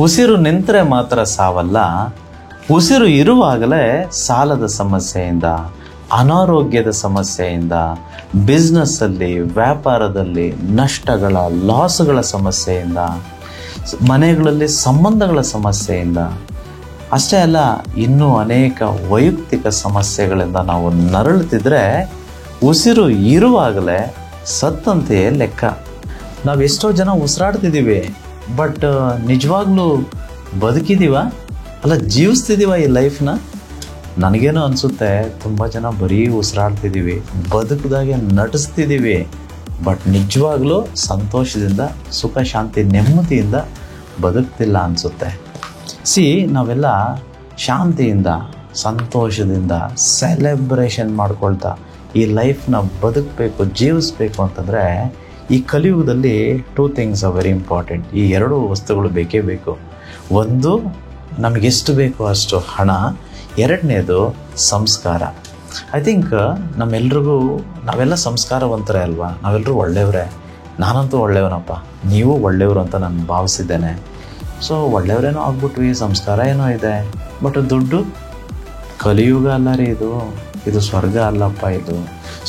ಉಸಿರು ನಿಂತರೆ ಮಾತ್ರ ಸಾವಲ್ಲ, ಉಸಿರು ಇರುವಾಗಲೇ ಸಾಲದ ಸಮಸ್ಯೆಯಿಂದ, ಅನಾರೋಗ್ಯದ ಸಮಸ್ಯೆಯಿಂದ, ಬಿಸ್ನೆಸ್ಸಲ್ಲಿ ವ್ಯಾಪಾರದಲ್ಲಿ ನಷ್ಟಗಳ ಲಾಸ್ಗಳ ಸಮಸ್ಯೆಯಿಂದ, ಮನೆಗಳಲ್ಲಿ ಸಂಬಂಧಗಳ ಸಮಸ್ಯೆಯಿಂದ, ಅಷ್ಟೇ ಅಲ್ಲ ಇನ್ನೂ ಅನೇಕ ವೈಯಕ್ತಿಕ ಸಮಸ್ಯೆಗಳಿಂದ ನಾವು ನರಳುತ್ತಿದ್ರೆ ಉಸಿರು ಇರುವಾಗಲೇ ಸತ್ತಂತೆಯೇ ಲೆಕ್ಕ. ನಾವು ಎಷ್ಟೋ ಜನ ಉಸಿರಾಡ್ತಿದ್ದೀವಿ, ಬಟ್ ನಿಜವಾಗ್ಲೂ ಬದುಕಿದ್ದೀವ ಅಲ್ಲ ಜೀವಿಸ್ತಿದ್ದೀವ ಈ ಲೈಫ್ನ? ನನಗೇನೋ ಅನಿಸುತ್ತೆ ತುಂಬ ಜನ ಬರೀ ಉಸಿರಾಡ್ತಿದ್ದೀವಿ, ಬದುಕಿದಾಗೆ ನಟಿಸ್ತಿದ್ದೀವಿ, ಬಟ್ ನಿಜವಾಗ್ಲೂ ಸಂತೋಷದಿಂದ ಸುಖ ಶಾಂತಿ ನೆಮ್ಮದಿಯಿಂದ ಬದುಕ್ತಿಲ್ಲ ಅನಿಸುತ್ತೆ. ನಾವೆಲ್ಲ ಶಾಂತಿಯಿಂದ ಸಂತೋಷದಿಂದ ಸೆಲೆಬ್ರೇಷನ್ ಮಾಡ್ಕೊಳ್ತಾ ಈ ಲೈಫ್ನ ಬದುಕಬೇಕು ಜೀವಿಸ್ಬೇಕು ಅಂತಂದರೆ ಈ ಕಲಿಯುಗದಲ್ಲಿ 2 ಥಿಂಗ್ಸ್ ಆರ್ ವೆರಿ ಇಂಪಾರ್ಟೆಂಟ್. ಈ 2 ವಸ್ತುಗಳು ಬೇಕೇ ಬೇಕು. ಒಂದು ನಮಗೆಷ್ಟು ಬೇಕೋ ಅಷ್ಟು ಹಣ, 2ನೇದು ಸಂಸ್ಕಾರ. ಐ ಥಿಂಕ್ ನಮ್ಮೆಲ್ರಿಗೂ ನಾವೆಲ್ಲ ಸಂಸ್ಕಾರವಂತರೇ ಅಲ್ವಾ? ನಾವೆಲ್ಲರೂ ಒಳ್ಳೆಯವರೇ. ನಾನಂತೂ ಒಳ್ಳೆಯವನಪ್ಪ, ನೀವು ಒಳ್ಳೆಯವರು ಅಂತ ನಾನು ಭಾವಿಸಿದ್ದೇನೆ. ಸೊ ಒಳ್ಳೆಯವರೇನೋ ಆಗ್ಬಿಟ್ವಿ, ಸಂಸ್ಕಾರ ಏನೋ ಇದೆ, ಬಟ್ ದುಡ್ಡು ಕಲಿಯುಗ ಅಲ್ಲ ರೀ, ಇದು ಸ್ವರ್ಗ ಅಲ್ಲಪ್ಪ ಇದು.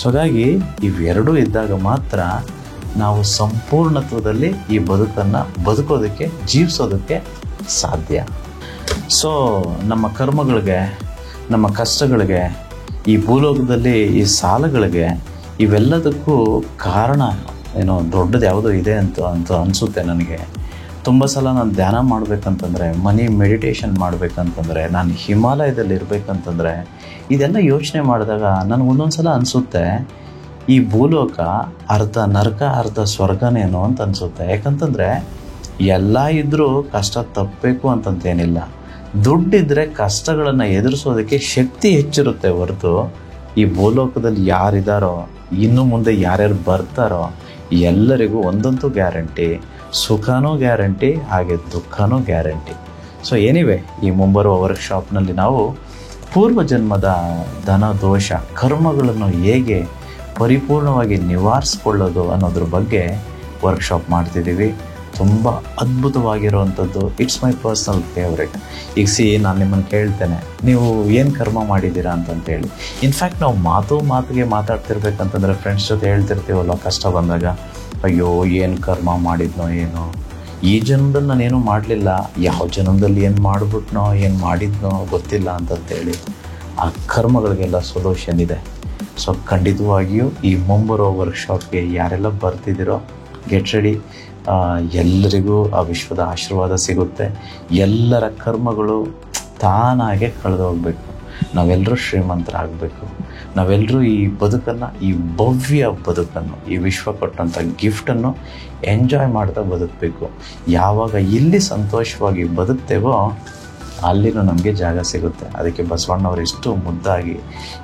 ಸೊ ಹಾಗಾಗಿ ಇವೆರಡೂ ಇದ್ದಾಗ ಮಾತ್ರ ನಾವು ಸಂಪೂರ್ಣತ್ವದಲ್ಲಿ ಈ ಬದುಕನ್ನು ಬದುಕೋದಕ್ಕೆ ಜೀವಿಸೋದಕ್ಕೆ ಸಾಧ್ಯ. ಸೊ ನಮ್ಮ ಕರ್ಮಗಳಿಗೆ, ನಮ್ಮ ಕಷ್ಟಗಳಿಗೆ, ಈ ಭೂಲೋಕದಲ್ಲಿ ಈ ಸಾಲಗಳಿಗೆ, ಇವೆಲ್ಲದಕ್ಕೂ ಕಾರಣ ಏನೋ ದೊಡ್ಡದು ಯಾವುದೋ ಇದೆ ಅಂತ ಅನಿಸುತ್ತೆ ನನಗೆ. ತುಂಬ ಸಲ ನಾನು ಧ್ಯಾನ ಮಾಡಬೇಕಂತಂದರೆ, ಮೆಡಿಟೇಷನ್ ಮಾಡಬೇಕಂತಂದರೆ, ನಾನು ಹಿಮಾಲಯದಲ್ಲಿ ಇರಬೇಕಂತಂದರೆ, ಇದೆಲ್ಲ ಯೋಚನೆ ಮಾಡಿದಾಗ ನನಗೆ ಒಂದೊಂದು ಸಲ ಅನಿಸುತ್ತೆ ಈ ಭೂಲೋಕ ಅರ್ಧ ನರಕ ಅರ್ಧ ಸ್ವರ್ಗನೇನೋ ಅಂತ ಅನಿಸುತ್ತೆ. ಯಾಕಂತಂದರೆ ಎಲ್ಲ ಇದ್ದರೂ ಕಷ್ಟ ತಪ್ಪಬೇಕು ಅಂತಂತೇನಿಲ್ಲ. ದುಡ್ಡಿದ್ರೆ ಕಷ್ಟಗಳನ್ನು ಎದುರಿಸೋದಕ್ಕೆ ಶಕ್ತಿ ಹೆಚ್ಚಿರುತ್ತೆ ಹೊರತು ಈ ಭೂಲೋಕದಲ್ಲಿ ಯಾರಿದ್ದಾರೋ, ಇನ್ನು ಮುಂದೆ ಯಾರ್ಯಾರು ಬರ್ತಾರೋ ಎಲ್ಲರಿಗೂ ಒಂದಂತೂ ಗ್ಯಾರಂಟಿ, ಸುಖನೂ ಗ್ಯಾರಂಟಿ, ಹಾಗೆ ದುಃಖನೂ ಗ್ಯಾರಂಟಿ. ಸೊ ಎನಿವೆ, ಈ ಮುಂಬರುವ ವರ್ಕ್ಶಾಪ್ನಲ್ಲಿ ನಾವು ಪೂರ್ವಜನ್ಮದ ಧನ ದೋಷ ಕರ್ಮಗಳನ್ನು ಹೇಗೆ ಪರಿಪೂರ್ಣವಾಗಿ ನಿವಾರಿಸ್ಕೊಳ್ಳೋದು ಅನ್ನೋದ್ರ ಬಗ್ಗೆ ವರ್ಕ್ಶಾಪ್ ಮಾಡ್ತಿದ್ದೀವಿ. ತುಂಬ ಅದ್ಭುತವಾಗಿರುವಂಥದ್ದು. It's my personal favourite. ಈಗ ನಾನು ನಿಮ್ಮನ್ನು ಕೇಳ್ತೇನೆ, ನೀವು ಏನು ಕರ್ಮ ಮಾಡಿದ್ದೀರಾ ಅಂತಂತೇಳಿ. ಇನ್ಫ್ಯಾಕ್ಟ್ ನಾವು ಮಾತಿಗೆ ಮಾತಾಡ್ತಿರ್ಬೇಕಂತಂದರೆ ಫ್ರೆಂಡ್ಸ್ ಜೊತೆ ಹೇಳ್ತಿರ್ತೀವಲ್ಲ, ಕಷ್ಟ ಬಂದಾಗ, ಅಯ್ಯೋ ಏನು ಕರ್ಮ ಮಾಡಿದ್ನೋ ಏನೋ, ಈ ಜನ್ಮದಲ್ಲಿ ನಾನೇನು ಮಾಡಲಿಲ್ಲ, ಯಾವ ಜನ್ಮದಲ್ಲಿ ಏನು ಮಾಡಿಬಿಟ್ನೋ ಏನು ಮಾಡಿದ್ನೋ ಗೊತ್ತಿಲ್ಲ ಅಂತಂತೇಳಿ. ಆ ಕರ್ಮಗಳಿಗೆಲ್ಲ ಸೊಲ್ಯೂಷನ್ ಇದೆ. ಸೊ ಖಂಡಿತವಾಗಿಯೂ ಈ ಮುಂಬರೋ ವರ್ಕ್ಶಾಪ್ಗೆ ಯಾರೆಲ್ಲ ಬರ್ತಿದ್ದೀರೋ ಗೆಟ್ ರೆಡಿ. ಎಲ್ಲರಿಗೂ ಆ ವಿಶ್ವದ ಆಶೀರ್ವಾದ ಸಿಗುತ್ತೆ. ಎಲ್ಲರ ಕರ್ಮಗಳು ತಾನಾಗೆ ಕಳೆದು ಹೋಗಬೇಕು. ನಾವೆಲ್ಲರೂ ಶ್ರೀಮಂತರಾಗಬೇಕು. ನಾವೆಲ್ಲರೂ ಈ ಬದುಕನ್ನು, ಈ ಭವ್ಯ ಬದುಕನ್ನು, ಈ ವಿಶ್ವ ಕೊಟ್ಟಂಥ ಗಿಫ್ಟನ್ನು ಎಂಜಾಯ್ ಮಾಡ್ತಾ ಬದುಕಬೇಕು. ಯಾವಾಗ ಇಲ್ಲಿ ಸಂತೋಷವಾಗಿ ಬದುಕ್ತೇವೋ ಅಲ್ಲಿನೂ ನಮಗೆ ಜಾಗ ಸಿಗುತ್ತೆ. ಅದಕ್ಕೆ ಬಸವಣ್ಣವರು ಎಷ್ಟು ಮುದ್ದಾಗಿ,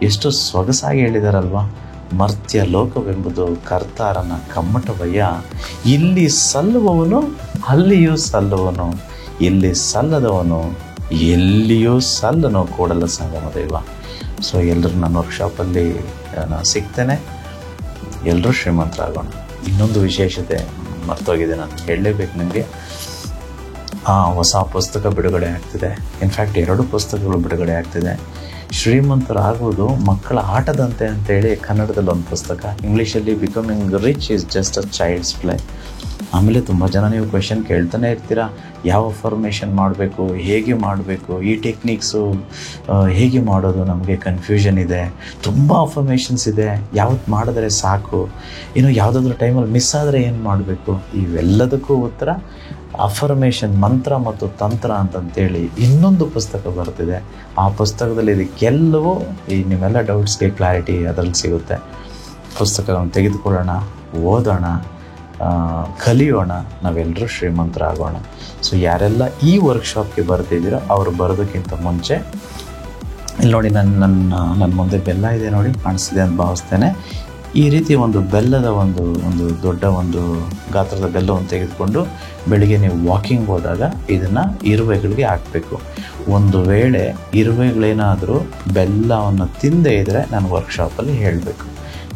ಎಷ್ಟು ಸೊಗಸಾಗಿ ಹೇಳಿದಾರಲ್ವ, ಮರ್ತ್ಯ ಲೋಕವೆಂಬುದು ಕರ್ತಾರನ ಕಮ್ಮಟವಯ್ಯ, ಇಲ್ಲಿ ಸಲ್ಲುವವನು ಅಲ್ಲಿಯೂ ಸಲ್ಲುವನು, ಇಲ್ಲಿ ಸಲ್ಲದವನು ಎಲ್ಲಿಯೂ ಸಲ್ಲನು ಕೂಡಲ ಸಂಗಮ ದೈವ. ಸೊ ಎಲ್ಲರೂ ನನ್ನ ವರ್ಕ್ಶಾಪಲ್ಲಿ ನಾನು ಸಿಗ್ತೇನೆ. ಎಲ್ಲರೂ ಶ್ರೀಮಂತರಾಗೋಣ. ಇನ್ನೊಂದು ವಿಶೇಷತೆ ಮರ್ತೋಗಿದೆ, ನಾನು ಹೇಳಲೇಬೇಕು ನಿಮಗೆ. ಹೊಸ ಪುಸ್ತಕ ಬಿಡುಗಡೆ ಆಗ್ತಿದೆ. ಇನ್ಫ್ಯಾಕ್ಟ್ 2 ಪುಸ್ತಕಗಳು ಬಿಡುಗಡೆ ಆಗ್ತಿದೆ. ಶ್ರೀಮಂತರಾಗುವುದು ಮಕ್ಕಳ ಆಟದಂತೆ ಅಂತೇಳಿ ಕನ್ನಡದಲ್ಲಿ ಒಂದು ಪುಸ್ತಕ, ಇಂಗ್ಲೀಷಲ್ಲಿ becoming rich is just a child's play. ಆಮೇಲೆ ತುಂಬ ಜನ ನೀವು ಕ್ವೆಶನ್ ಕೇಳ್ತಾನೆ ಇರ್ತೀರಾ, ಯಾವ ಫಾರ್ಮೇಷನ್ ಮಾಡಬೇಕು, ಹೇಗೆ ಮಾಡಬೇಕು, ಈ ಟೆಕ್ನಿಕ್ಸು ಹೇಗೆ ಮಾಡೋದು, ನಮಗೆ ಕನ್ಫ್ಯೂಷನ್ ಇದೆ, ತುಂಬ ಅಫರ್ಮೇಷನ್ಸ್ ಇದೆ, ಯಾವತ್ತು ಮಾಡಿದ್ರೆ ಸಾಕು, ಇನ್ನು ಯಾವುದಾದ್ರೂ ಟೈಮಲ್ಲಿ ಮಿಸ್ ಆದರೆ ಏನು ಮಾಡಬೇಕು, ಇವೆಲ್ಲದಕ್ಕೂ ಉತ್ತರ ಅಫರ್ಮೇಷನ್ ಮಂತ್ರ ಮತ್ತು ತಂತ್ರ ಅಂತಂತೇಳಿ ಇನ್ನೊಂದು ಪುಸ್ತಕ ಬರ್ತಿದೆ. ಆ ಪುಸ್ತಕದಲ್ಲಿ ಇದಕ್ಕೆಲ್ಲವೂ ಈ ನಿಮ್ಮೆಲ್ಲ ಡೌಟ್ಸ್ಗೆ ಕ್ಲಾರಿಟಿ ಅದರಲ್ಲಿ ಸಿಗುತ್ತೆ. ಪುಸ್ತಕವನ್ನು ತೆಗೆದುಕೊಳ್ಳೋಣ, ಓದೋಣ, ಕಲಿಯೋಣ, ನಾವೆಲ್ಲರೂ ಶ್ರೀಮಂತರಾಗೋಣ. ಸೊ ಯಾರೆಲ್ಲ ಈ ವರ್ಕ್ಶಾಪ್ಗೆ ಬರ್ತಿದ್ದೀರೋ ಅವರು ಬರೋದಕ್ಕಿಂತ ಮುಂಚೆ ಇಲ್ಲಿ ನೋಡಿ, ನನ್ನ ಮುಂದೆ ಬೆಲ್ಲ ಇದೆ ನೋಡಿ, ಕಾಣಿಸ್ತಿದೆ ಅಂತ ಭಾವಿಸ್ತೇನೆ. ಈ ರೀತಿ ಒಂದು ಬೆಲ್ಲದ ಒಂದು ದೊಡ್ಡ ಒಂದು ಗಾತ್ರದ ಬೆಲ್ಲವನ್ನು ತೆಗೆದುಕೊಂಡು ಬೆಳಿಗ್ಗೆ ನೀವು ವಾಕಿಂಗ್ ಹೋದಾಗ ಇದನ್ನು ಇರುವೆಗಳಿಗೆ ಹಾಕಬೇಕು. ಒಂದು ವೇಳೆ ಇರುವೆಗಳೇನಾದರೂ ಬೆಲ್ಲವನ್ನು ತಿಂದೇ ಇದ್ದರೆ ನಾನು ವರ್ಕ್ಶಾಪಲ್ಲಿ ಹೇಳಬೇಕು.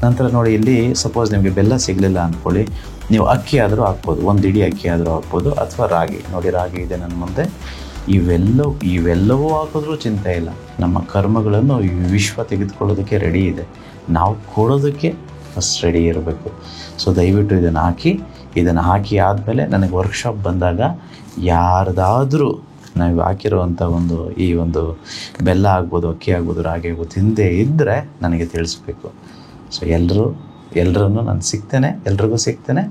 ನಂತರ ನೋಡಿ, ಇಲ್ಲಿ ಸಪೋಸ್ ನಿಮಗೆ ಬೆಲ್ಲ ಸಿಗಲಿಲ್ಲ ಅಂದ್ಕೊಳ್ಳಿ, ನೀವು ಅಕ್ಕಿ ಆದರೂ ಹಾಕ್ಬೋದು, ಒಂದು ಇಡೀ ಅಕ್ಕಿ ಆದರೂ ಹಾಕ್ಬೋದು, ಅಥವಾ ರಾಗಿ. ನೋಡಿ ರಾಗಿ ಇದೆ ನನ್ನ ಮುಂದೆ. ಇವೆಲ್ಲವೂ ಹಾಕಿದ್ರೂ ಚಿಂತೆ ಇಲ್ಲ. ನಮ್ಮ ಕರ್ಮಗಳನ್ನು ಈ ವಿಶ್ವ ತೆಗೆದುಕೊಳ್ಳೋದಕ್ಕೆ ರೆಡಿ ಇದೆ. ನಾವು ಕೊಡೋದಕ್ಕೆ ಫಸ್ಟ್ ರೆಡಿ ಇರಬೇಕು. ಸೊ ದಯವಿಟ್ಟು ಇದನ್ನು ಹಾಕಿ ಆದಮೇಲೆ ನನಗೆ ವರ್ಕ್ಶಾಪ್ ಬಂದಾಗ ಯಾರ್ದಾದರೂ ನಾವು ಹಾಕಿರುವಂಥ ಈ ಒಂದು ಬೆಲ್ಲ ಆಗ್ಬೋದು, ಅಕ್ಕಿ ಆಗ್ಬೋದು, ರಾಗಿ ಆಗ್ಬೋದು ತಿಂದೇ ಇದ್ದರೆ ನನಗೆ ತಿಳಿಸ್ಬೇಕು. ಸೊ ಎಲ್ಲರನ್ನು ನಾನು ಸಿಗ್ತೇನೆ, ಎಲ್ರಿಗೂ ಸಿಗ್ತೇನೆ.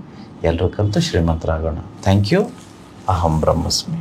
ಎಲ್ಲರೂ ಕಲಿತು ಶ್ರೀಮಂತರಾಗೋಣ. Thank you. ಅಹಂ ಬ್ರಹ್ಮಸ್ಮಿ.